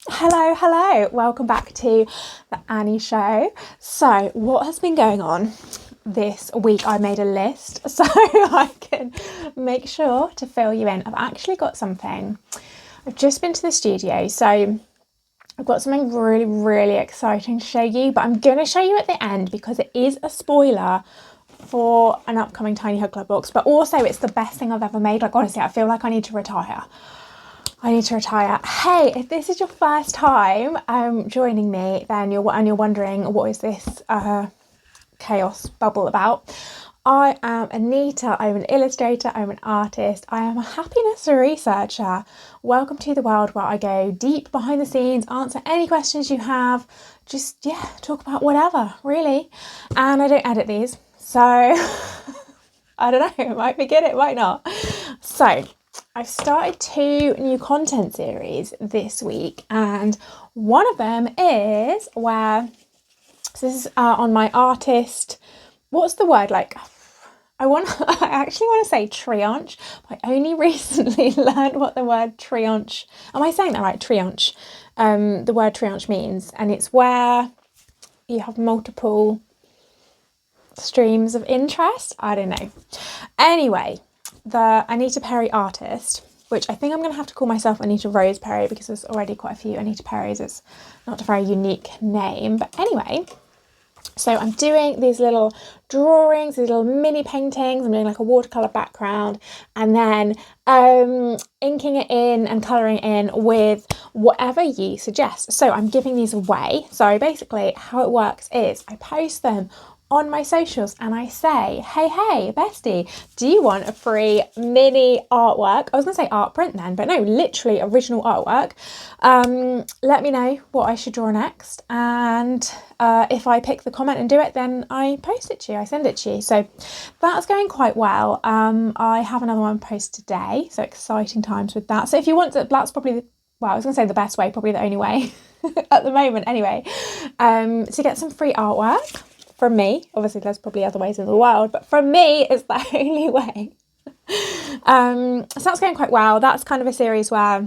Hello. Welcome back to the Annie Show. So, what has been going on this week? I made a list so I can make sure to fill you in. I've actually got something. I've just been to the studio, so I've got something really exciting to show you, but I'm going to show you at the end because it is a spoiler for an upcoming Tiny Hug Club box, but also it's the best thing I've ever made. Like, honestly, I feel like I need to retire. Hey, if this is your first time joining me, then you're wondering what is this chaos bubble about. I am Anita. I'm an illustrator. I'm an artist. I am a happiness researcher. Welcome to the world where I go deep behind the scenes, answer any questions you have, just talk about whatever really. And I don't edit these, so I don't know. It might be good. It might not. So I've started 2 new content series this week, and one of them is so this is on my artist, what's the word, like, I actually want to say trianche, but I only recently learned what the word trianche, am I saying that right, trianche, the word trianche means, and it's where you have multiple streams of interest, I don't know. Anyway, the Anita Perry artist, which I think I'm going to have to call myself Anita Rose Perry because there's already quite a few Anita Perrys. It's not a very unique name. But anyway, so I'm doing these little drawings, these little mini paintings. I'm doing like a watercolour background and then inking it in and colouring in with whatever you suggest. So I'm giving these away. So basically how it works is I post them on my socials and I say, hey bestie, do you want a free mini artwork? I was gonna say art print then, but no, literally original artwork. Let me know what I should draw next, and if I pick the comment and do it, then I post it to you, I send it to you. So that's going quite well. I have another one post today, so exciting times with that. So if you want to, that's probably I was gonna say the best way, probably the only way at the moment anyway, to get some free artwork from me. Obviously there's probably other ways in the world, but from me it's the only way. So that's going quite well. That's kind of a series where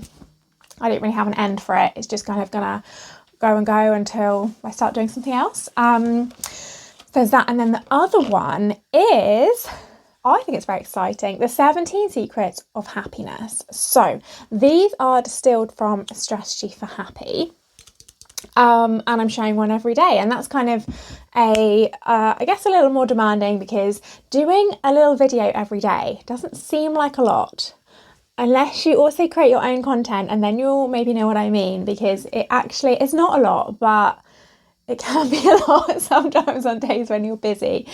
I don't really have an end for it. It's just kind of gonna go until I start doing something else. There's that, and then the other one is, I think it's very exciting, the 17 Secrets of Happiness. So these are distilled from A Strategy for Happy. And I'm showing one every day, and that's kind of I guess a little more demanding because doing a little video every day doesn't seem like a lot unless you also create your own content, and then you'll maybe know what I mean, because it actually is not a lot, but it can be a lot sometimes on days when you're busy.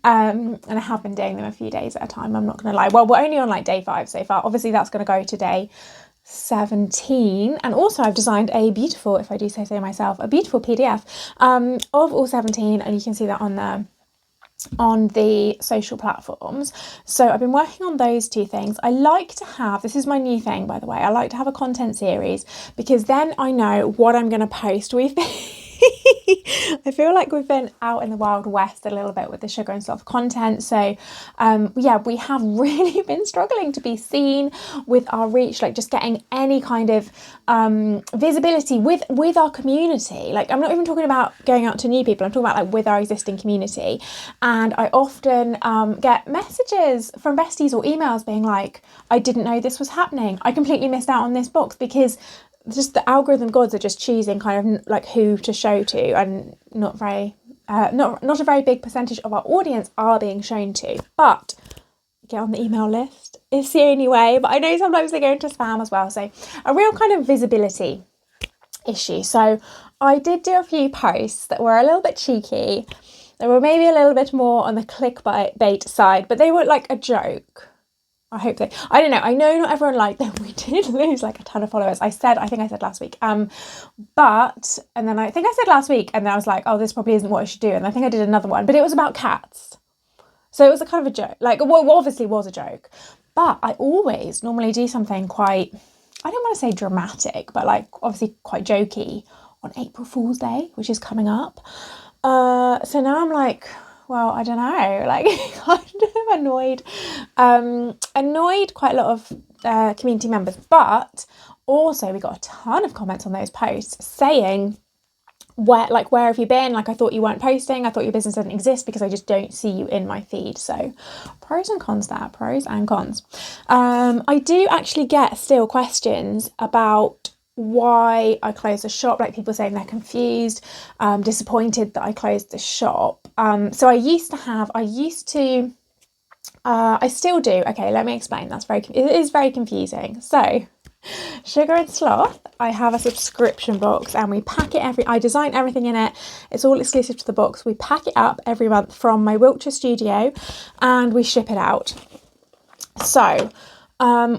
And I have been doing them a few days at a time, I'm not gonna lie. Well, we're only on like day 5 so far. Obviously that's going to go to day 17, and also I've designed a beautiful, if I do say so myself, a beautiful PDF of all 17, and you can see that on the social platforms. So I've been working on those 2 things. I like to have, this is my new thing by the way, I like to have a content series because then I know what I'm going to post. I feel like we've been out in the Wild West a little bit with the sugar and stuff content. So we have really been struggling to be seen with our reach, like just getting any kind of visibility with our community. Like, I'm not even talking about going out to new people, I'm talking about like with our existing community. And I often get messages from besties or emails being like, I didn't know this was happening. I completely missed out on this box, because just the algorithm gods are just choosing kind of like who to show to, and not a very big percentage of our audience are being shown to. But get on the email list, it's the only way. But I know sometimes they go into spam as well, so a real kind of visibility issue. So I did do a few posts that were a little bit cheeky. They were maybe a little bit more on the clickbait side, but they were like a joke. I hope they, I don't know. I know not everyone liked them. We did lose like a ton of followers. I think I said last week. And then I think I said last week, and then I was like, oh, this probably isn't what I should do. And I think I did another one, but it was about cats. So it was a kind of a joke. Like, well, obviously was a joke, but I always normally do something quite, I don't want to say dramatic, but like obviously quite jokey on April Fool's Day, which is coming up. So now I'm like, well, I don't know, like kind of annoyed quite a lot of community members, but also we got a ton of comments on those posts saying, where have you been? Like, I thought you weren't posting. I thought your business didn't exist because I just don't see you in my feed. So pros and cons there, pros and cons. I do actually get still questions about why I closed the shop, like people saying they're confused, disappointed that I closed the shop. So I still do. Okay, let me explain. It is very confusing. So Sugar and Sloth, I have a subscription box and we pack it I design everything in it. It's all exclusive to the box. We pack it up every month from my Wiltshire studio and we ship it out. So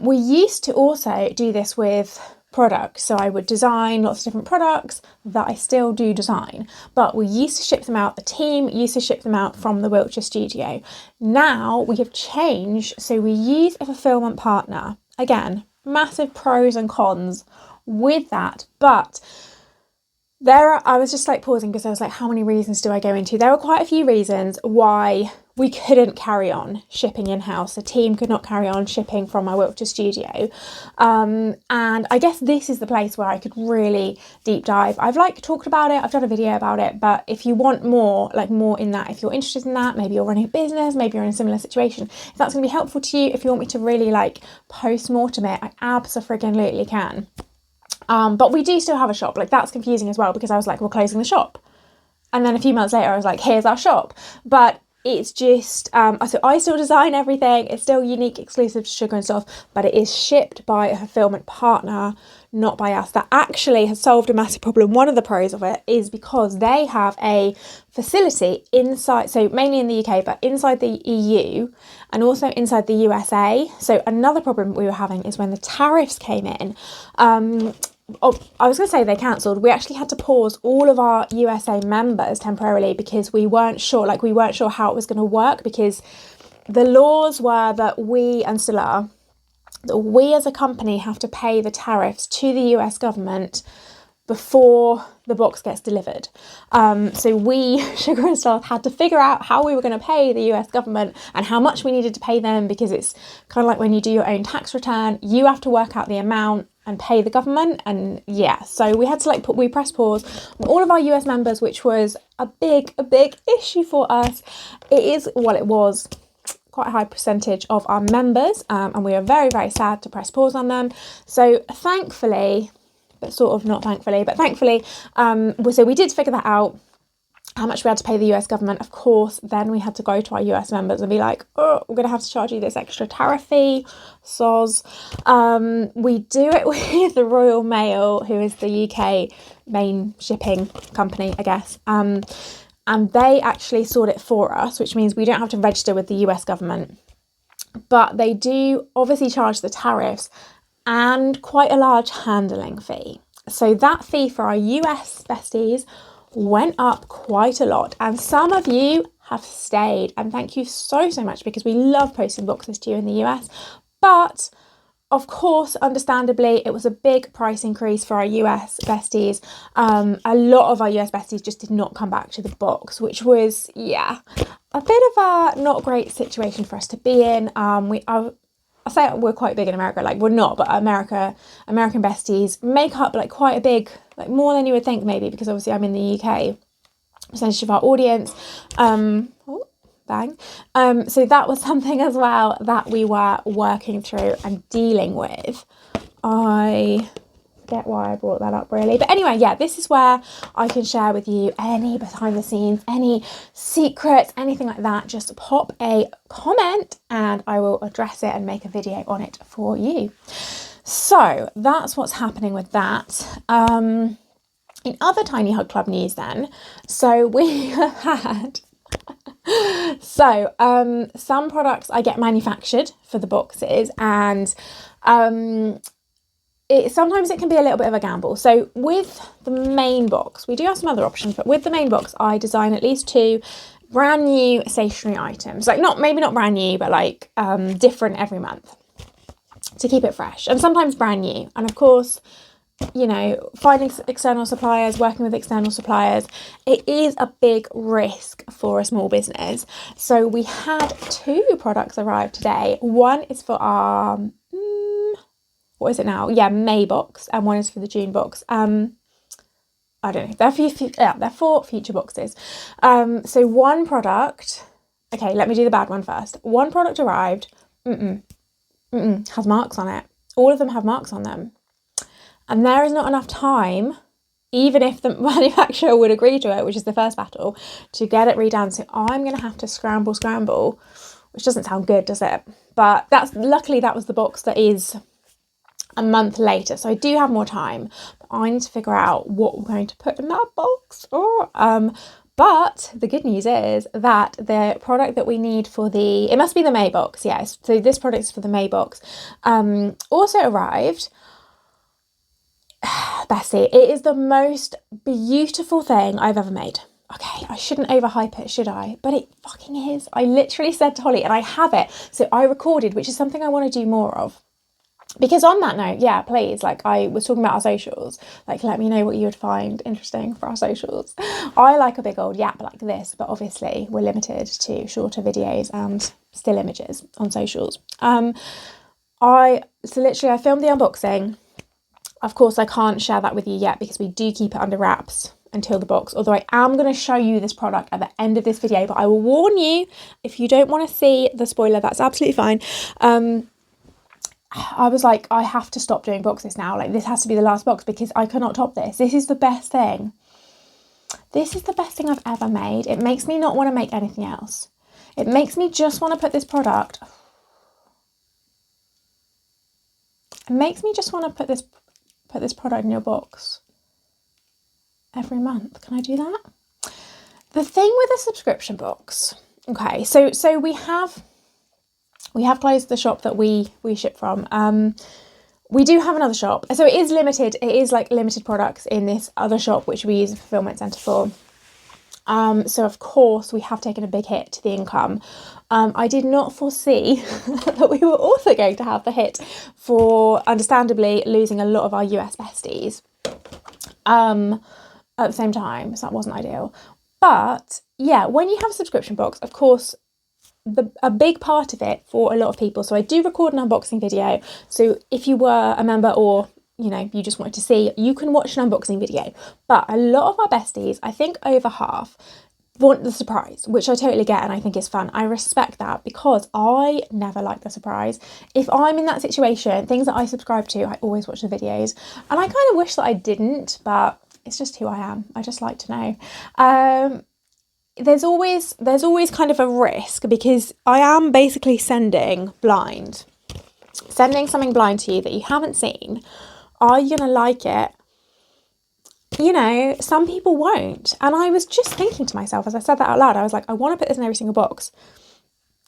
we used to also do this with products. So I would design lots of different products that I still do design, but we used to ship them out. The team used to ship them out from the Wiltshire studio. Now we have changed. So we use a fulfillment partner. Again, massive pros and cons with that, but I was just like pausing because I was like, how many reasons do I go into? There were quite a few reasons why we couldn't carry on shipping in-house. The team could not carry on shipping from my Wiltshire studio. And I guess this is the place where I could really deep dive. I've talked about it. I've done a video about it, but if you want more in that, if you're interested in that, maybe you're running a business, maybe you're in a similar situation, if that's going to be helpful to you, if you want me to really post-mortem it, I absolutely can. But we do still have a shop. That's confusing as well because I was like, we're closing the shop. And then a few months later, I was like, here's our shop. But it's just, so I still design everything. It's still unique, exclusive to Sugar and Sloth, but it is shipped by a fulfillment partner, not by us. That actually has solved a massive problem. One of the pros of it is because they have a facility inside, so mainly in the UK, but inside the EU and also inside the USA. So another problem we were having is when the tariffs came in, I was going to say they cancelled. We actually had to pause all of our USA members temporarily because we weren't sure how it was going to work, because the laws were that we, and still are, that we as a company have to pay the tariffs to the US government before the box gets delivered. So we, Sugar and Sloth, had to figure out how we were going to pay the US government and how much we needed to pay them, because it's kind of like when you do your own tax return, you have to work out the amount and pay the government. And yeah, so we had to we pressed pause on all of our US members, which was a big issue for us. It is what it was, quite a high percentage of our members, and we were very sad to press pause on them. So thankfully, but sort of not thankfully, but thankfully, so we did figure that out, how much we had to pay the US government. Of course, then we had to go to our US members and be like, oh, we're going to have to charge you this extra tariff fee, soz. We do it with the Royal Mail, who is the UK main shipping company, I guess. And they actually sort it for us, which means we don't have to register with the US government. But they do obviously charge the tariffs and quite a large handling fee. So that fee for our US besties went up quite a lot, and some of you have stayed, and thank you so much, because we love posting boxes to you in the US. But of course, understandably, it was a big price increase for our US besties. A lot of our US besties just did not come back to the box, which was, a bit of a not great situation for us to be in. I say we're quite big in America, we're not, but American besties make up quite a big, more than you would think maybe, because obviously I'm in the UK, percentage of our audience. So that was something as well that we were working through and dealing with. I forget why I brought that up really, but anyway, this is where I can share with you any behind the scenes, any secrets, anything like that. Just pop a comment and I will address it and make a video on it for you. So that's what's happening with that. In other Tiny Hug Club news then, so we have had some products I get manufactured for the boxes, and sometimes it can be a little bit of a gamble. So with the main box, we do have some other options, but with the main box, I design at least 2 brand new stationery items. Maybe not brand new, but different every month to keep it fresh, and sometimes brand new. And of course, finding external suppliers, working with external suppliers, it is a big risk for a small business. So we had 2 products arrive today. One is for our what is it now? Yeah, May box, and one is for the June box. I don't know. They're 4 future boxes. So one product. Okay, let me do the bad one first. One product arrived. Has marks on it. All of them have marks on them, and there is not enough time, even if the manufacturer would agree to it, which is the first battle, to get it redone. So I'm going to have to scramble, which doesn't sound good, does it? But luckily that was the box that is a month later, so I do have more time. But I need to figure out what we're going to put in that box. But the good news is that the product that we need for it must be the May box, yes. So this product is for the May box. Also arrived. Bessie, it is the most beautiful thing I've ever made. Okay, I shouldn't overhype it, should I? But it fucking is. I literally said to Holly, and I have it. So I recorded, which is something I want to do more of. Because on that note, yeah, please, like I was talking about our socials, like let me know what you would find interesting for our socials. I like a big old yap like this, but obviously we're limited to shorter videos and still images on socials. So literally I filmed the unboxing. Of course, I can't share that with you yet because we do keep it under wraps until the box, although I am going to show you this product at the end of this video, but I will warn you, if you don't want to see the spoiler, that's absolutely fine. I was like, I have to stop doing boxes now. Like, this has to be the last box because I cannot top this. This is the best thing. This is the best thing I've ever made. It makes me not want to make anything else. It makes me just want to put this product. It makes me just want to put this product in your box every month. Can I do that? The thing with a subscription box. Okay, so we have closed the shop that we ship from. We do have another shop. So it is limited. It is like limited products in this other shop, which we use a fulfillment centre for. So of course we have taken a big hit to the income. I did not foresee that we were also going to have the hit for, understandably, losing a lot of our US besties at the same time. So that wasn't ideal. But yeah, when you have a subscription box, of course, a big part of it for a lot of people. So I do record an unboxing video. So if you were a member or, you know, you just wanted to see, you can watch an unboxing video. But a lot of our besties, I think over half, want the surprise, which I totally get and I think is fun. I respect that because I never like the surprise. If I'm in that situation, things that I subscribe to, I always watch the videos. And I kind of wish that I didn't, but it's just who I am. I just like to know. There's always kind of a risk because I am basically sending something blind to you that you haven't seen. Are you going to like it? You know, some people won't. And I was just thinking to myself, as I said that out loud, I was like, I want to put this in every single box.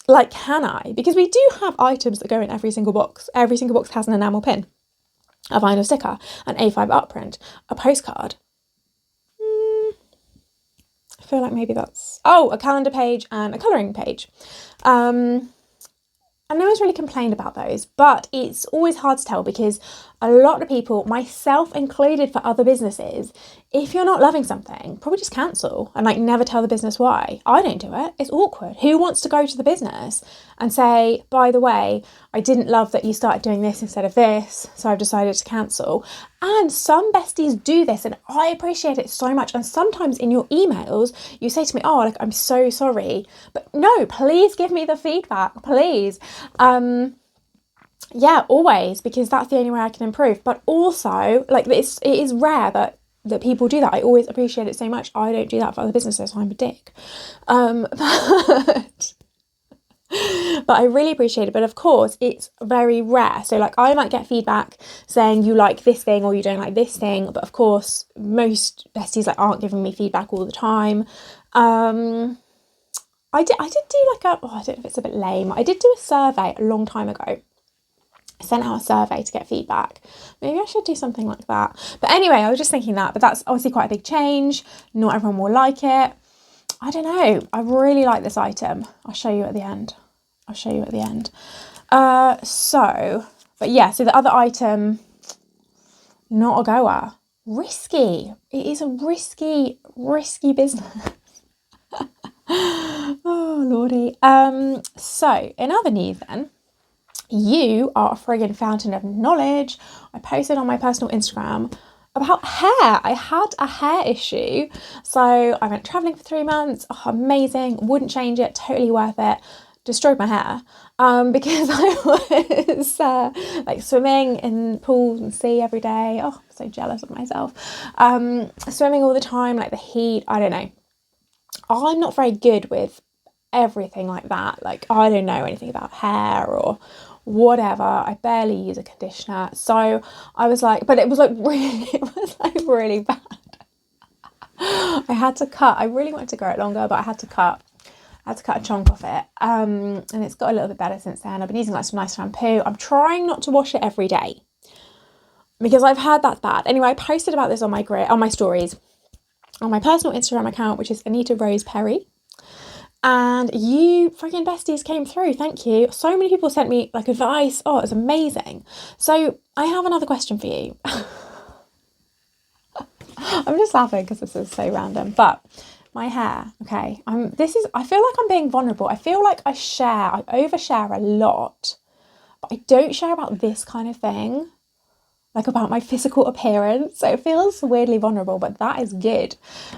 Like, can I? Because we do have items that go in every single box. Every single box has an enamel pin, a vinyl sticker, an A5 art print, a postcard. I feel like maybe that's... Oh, a calendar page and a colouring page. And no one's really complained about those, but it's always hard to tell because a lot of people, myself included for other businesses, if you're not loving something, probably just cancel and like never tell the business why. I don't do it. It's awkward. Who wants to go to the business and say, by the way, I didn't love that you started doing this instead of this, so I've decided to cancel. And some besties do this and I appreciate it so much. And sometimes in your emails, you say to me, oh, like, I'm so sorry. But no, please give me the feedback, please. Yeah, always, because that's the only way I can improve. But also, like, it is rare that people do that. I always appreciate it so much. I don't do that for other businesses, so I'm a dick. But I really appreciate it. But of course, it's very rare. So like I might get feedback saying you like this thing or you don't like this thing. But of course, most besties like aren't giving me feedback all the time. I did do like I don't know if it's a bit lame. I did do a survey a long time ago. I sent out a survey to get feedback. Maybe I should do something like that. But anyway, I was just thinking that. But that's obviously quite a big change. Not everyone will like it. I don't know. I really like this item. I'll show you at the end. But yeah, so the other item, not a goer. Risky. It is a risky business. Oh, Lordy. So in other news then, You are a friggin' fountain of knowledge. I posted on my personal Instagram about hair. I had a hair issue. So I went traveling for 3 months. Oh, amazing. Wouldn't change it. Totally worth it. Destroyed my hair because I was like swimming in pools and sea every day. Oh, I'm so jealous of myself. Swimming all the time, like the heat. I don't know. I'm not very good with everything like that. Like, I don't know anything about hair or whatever. I barely use a conditioner. So I was like, but it was like really bad. I had to cut. I really wanted to grow it longer, but I had to cut a chunk off it. And it's got a little bit better since then. I've been using like some nice shampoo. I'm trying not to wash it every day because I've heard that's bad. Anyway, I posted about this on my stories on my personal Instagram account, which is Anita Rose Perry. And you freaking besties came through. Thank you. So many people sent me like advice. Oh, it was amazing. So I have another question for you. I'm just laughing because this is so random, but my hair, okay. I feel like I'm being vulnerable. I feel like I overshare a lot, but I don't share about this kind of thing, like about my physical appearance. So it feels weirdly vulnerable, but that is good.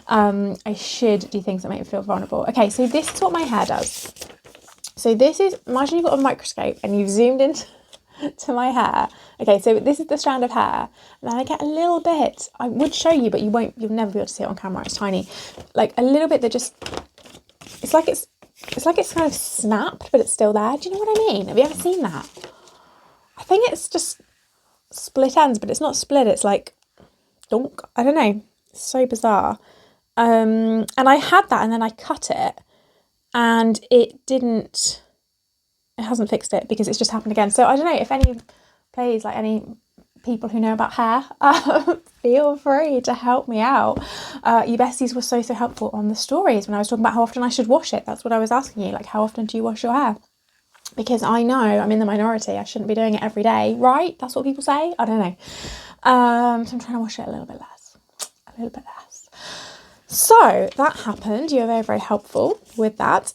I should do things that make me feel vulnerable. Okay, so this is what my hair does. So this is, imagine you've got a microscope and you've zoomed into to my hair. Okay, so this is the strand of hair, and then I get a little bit, I would show you, but you'll never be able to see it on camera, it's tiny, like a little bit that just, it's like it's kind of snapped, but it's still there. Do you know what I mean? Have you ever seen that? I think it's just split ends, but it's not split, it's like donk. I don't know, it's so bizarre. And I had that, and then I cut it, and it hasn't fixed it because it's just happened again. So I don't know if any people who know about hair, feel free to help me out. You besties were so helpful on the stories when I was talking about how often I should wash it. That's what I was asking you, like, how often do you wash your hair? Because I know I'm in the minority. I shouldn't be doing it every day, right? That's what people say. I don't know. So I'm trying to wash it a little bit less. So that happened. You were very, very helpful with that.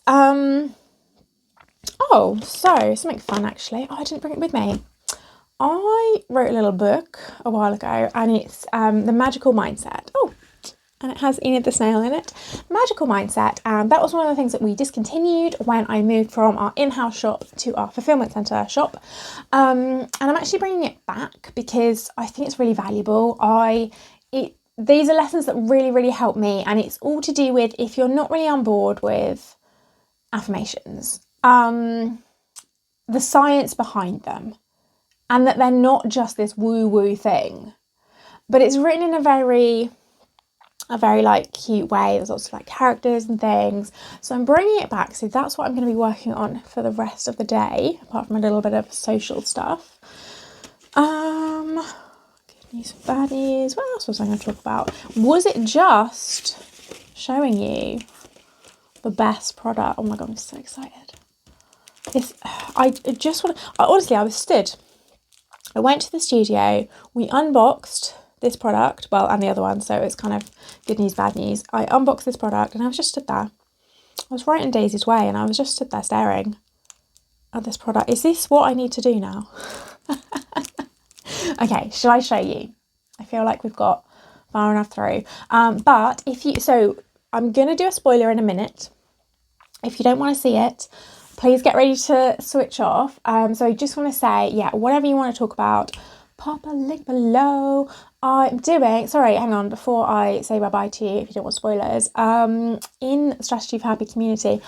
Oh, so something fun actually. Oh, I didn't bring it with me. I wrote a little book a while ago, and it's The Magical Mindset. Oh, and it has Enid the Snail in it. Magical Mindset. And that was one of the things that we discontinued when I moved from our in-house shop to our fulfillment centre shop. And I'm actually bringing it back because I think it's really valuable. These are lessons that really, really help me, and it's all to do with if you're not really on board with affirmations, the science behind them, and that they're not just this woo-woo thing, but it's written in a very like cute way. There's lots of like characters and things. So I'm bringing it back. So that's what I'm going to be working on for the rest of the day, apart from a little bit of social stuff. Good news, bad news. What else was I going to talk about? Was it just showing you the best product? Oh my God, I'm so excited. Honestly, I was stood. I went to the studio, we unboxed this product, well, and the other one, so it's kind of good news, bad news. I unboxed this product and I was just stood there. I was right in Daisy's way, and I was just stood there staring at this product. Is this what I need to do now? Okay, shall I show you? I feel like we've got far enough through. But I'm going to do a spoiler in a minute. If you don't want to see it, please get ready to switch off. So I just want to say, yeah, whatever you want to talk about, pop a link below. Hang on, before I say bye-bye to you, if you don't want spoilers, in Strategy for Happy community,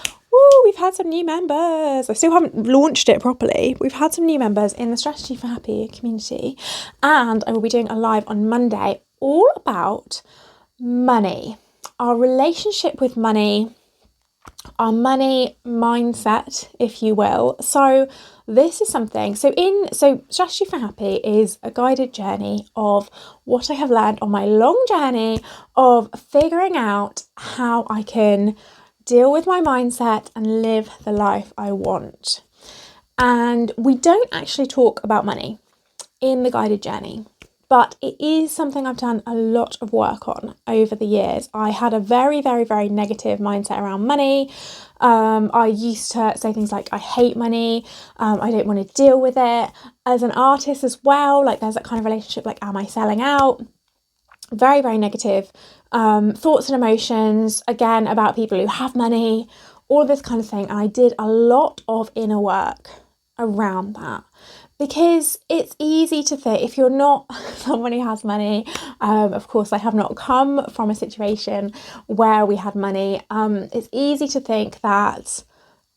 we've had some new members. I still haven't launched it properly. We've had some new members in the Strategy for Happy community, and I will be doing a live on Monday all about money, our relationship with money, our money mindset, if you will. So this is something, so Strategy for Happy is a guided journey of what I have learned on my long journey of figuring out how I can deal with my mindset and live the life I want. And we don't actually talk about money in the guided journey. but it is something I've done a lot of work on over the years. I had a very, very, very negative mindset around money. I used to say things like, I hate money, I don't want to deal with it. As an artist as well, like there's that kind of relationship, like, am I selling out? Very, very negative thoughts and emotions, again, about people who have money, all of this kind of thing. And I did a lot of inner work around that, because it's easy to think, if you're not someone who has money, of course I have not come from a situation where we had money, it's easy to think that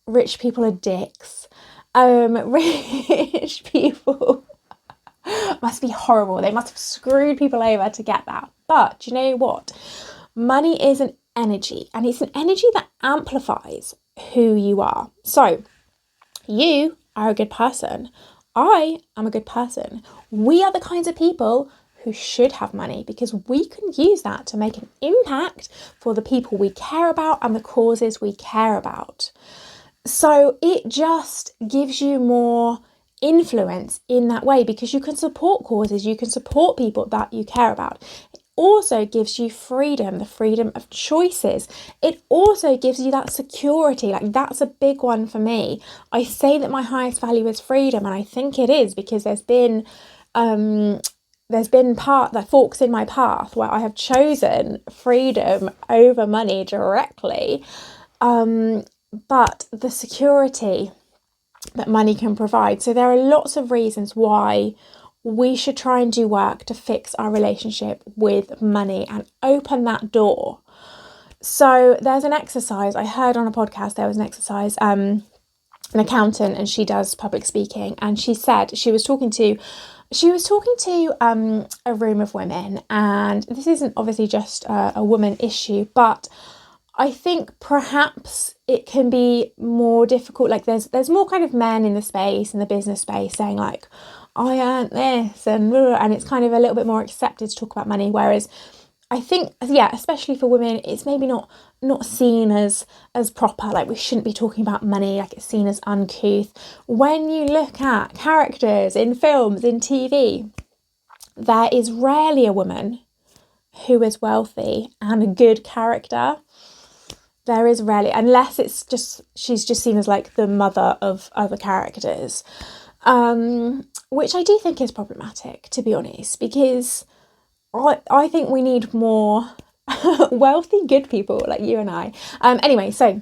rich people are dicks. Rich people must be horrible. They must have screwed people over to get that. But do you know what? Money is an energy, and it's an energy that amplifies who you are. So you are a good person. I am a good person. We are the kinds of people who should have money, because we can use that to make an impact for the people we care about and the causes we care about. So it just gives you more influence in that way, because you can support causes, you can support people that you care about. It also gives you freedom, the freedom of choices. It also gives you that security. Like, that's a big one for me. I say that my highest value is freedom, and I think it is because there's been forks in my path where I have chosen freedom over money directly. But the security that money can provide. So there are lots of reasons why we should try and do work to fix our relationship with money and open that door. So there's an exercise, I heard on a podcast, there was an exercise, an accountant, and she does public speaking, and she said she was talking to a room of women, and this isn't obviously just a woman issue, but I think perhaps it can be more difficult. Like there's more kind of men in the space, in the business space, saying like, I earned this, and it's kind of a little bit more accepted to talk about money. Whereas I think, yeah, especially for women, it's maybe not seen as proper. Like, we shouldn't be talking about money, like it's seen as uncouth. When you look at characters in films, in TV, there is rarely a woman who is wealthy and a good character. There is rarely, unless it's just, she's just seen as like the mother of other characters, which I do think is problematic, to be honest, because I think we need more wealthy, good people like you and I. Anyway, so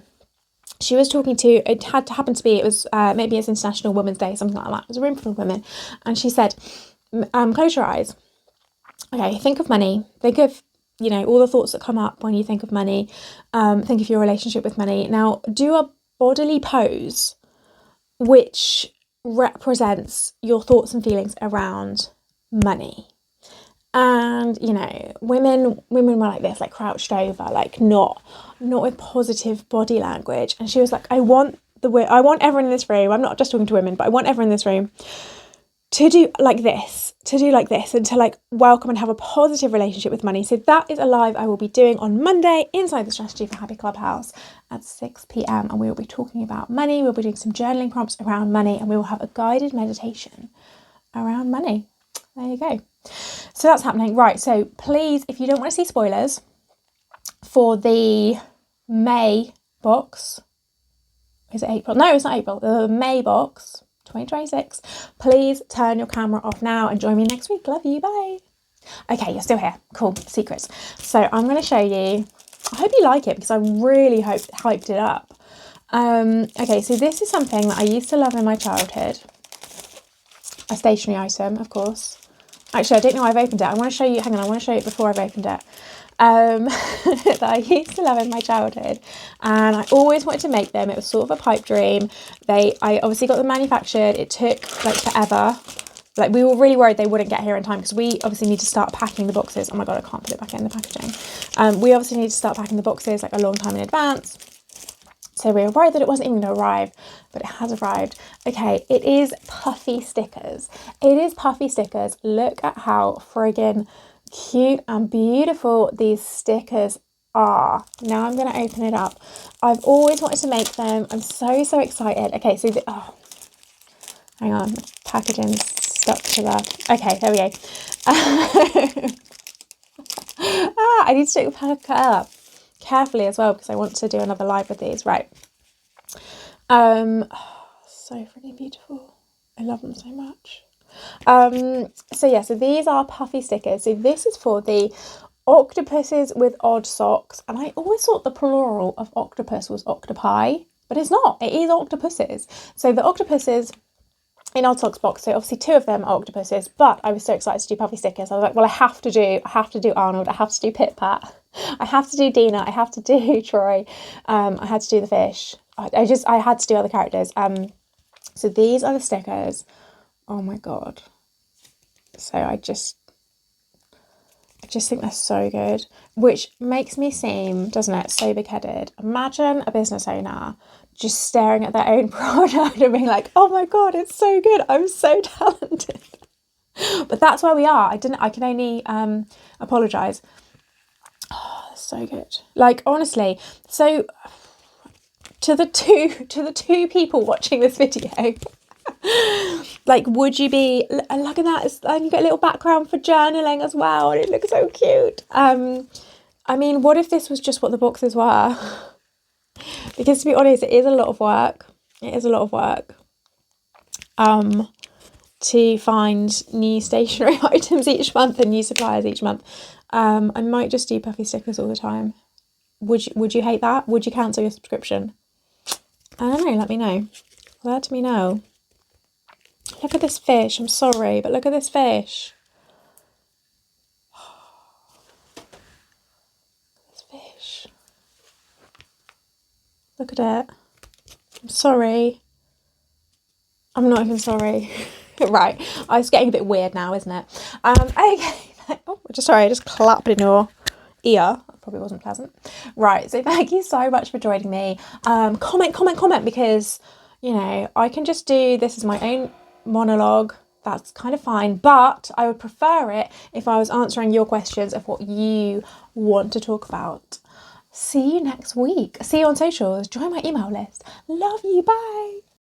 she was talking to, it had to happen to be, it was maybe it's International Women's Day, something like that. It was a room full of women, and she said, close your eyes. Okay, think of money. Think of, you know, all the thoughts that come up when you think of money. Think of your relationship with money. Now, do a bodily pose which represents your thoughts and feelings around money. And, you know, women were like this, like crouched over, like not with positive body language. And she was like, I want everyone in this room, I'm not just talking to women, but I want everyone in this room to do like this, and to like welcome and have a positive relationship with money. So that is a live I will be doing on Monday inside the Strategy for Happy Clubhouse at 6 p.m. And we will be talking about money. We'll be doing some journaling prompts around money, and we will have a guided meditation around money. There you go. So that's happening. Right, so please, if you don't want to see spoilers for the May box, is it April? No, it's not April. The May box 2026, please turn your camera off now and join me next week. Love you, bye. Okay, you're still here. Cool, secrets. So I'm going to show you, I hope you like it, because I really hyped it up. Okay, so this is something that I used to love in my childhood. A stationery item, of course. Actually, I don't know why I've opened it. I want to show you, hang on, I want to show you it before I've opened it. That I used to love in my childhood, and I always wanted to make them. It was sort of a pipe dream. I obviously got them manufactured. It took like forever. Like, we were really worried they wouldn't get here in time, because we obviously need to start packing the boxes. Oh my god, I can't put it back in the packaging. We obviously need to start packing the boxes like a long time in advance. So we were worried that it wasn't even going to arrive, but it has arrived. Okay, it is puffy stickers. It is puffy stickers. Look at how friggin' cute and beautiful these stickers are. Now I'm going to open it up. I've always wanted to make them. I'm so excited. Okay, so hang on, the packaging's stuck to that. Okay, there we go. I need to take the carefully as well because I want to do another live with these. Right. So freaking beautiful. I love them so much. So these are puffy stickers. So this is for the octopuses with odd socks. And I always thought the plural of octopus was octopi, but it's not. It is octopuses. So the octopuses in Odd Socks box, so obviously 2 of them are octopuses, but I was so excited to do puffy stickers. I was like, well, I have to do Arnold, I have to do Pit Pat, I have to do Dina, I have to do Troy, I had to do the fish. I had to do other characters. So these are the stickers. Oh my god. So I just think they're so good, which makes me seem, doesn't it, so big-headed. Imagine a business owner just staring at their own product and being like, oh my god, it's so good, I'm so talented. But that's where we are. I can only apologise. Oh, that's so good. Like, honestly, so to the two people watching this video, like, would you be, look at that, and you get a little background for journaling as well, and it looks so cute. I mean, what if this was just what the boxes were? Because to be honest, it is a lot of work. It is a lot of work to find new stationery items each month and new suppliers each month. I might just do puffy stickers all the time. Would you hate that? Would you cancel your subscription? I don't know, let me know. Let me know. Look at this fish. I'm sorry, but look at this fish. This fish. Look at it. I'm sorry. I'm not even sorry. Right. Oh, it's getting a bit weird now, isn't it? Okay. Oh, sorry, I just clapped in your ear. That probably wasn't pleasant. Right. So thank you so much for joining me. Comment, because, you know, I can just do this as my own monologue. That's kind of fine, but I would prefer it if I was answering your questions of what you want to talk about. See you next week. See you on socials. Join my email list. Love you. Bye.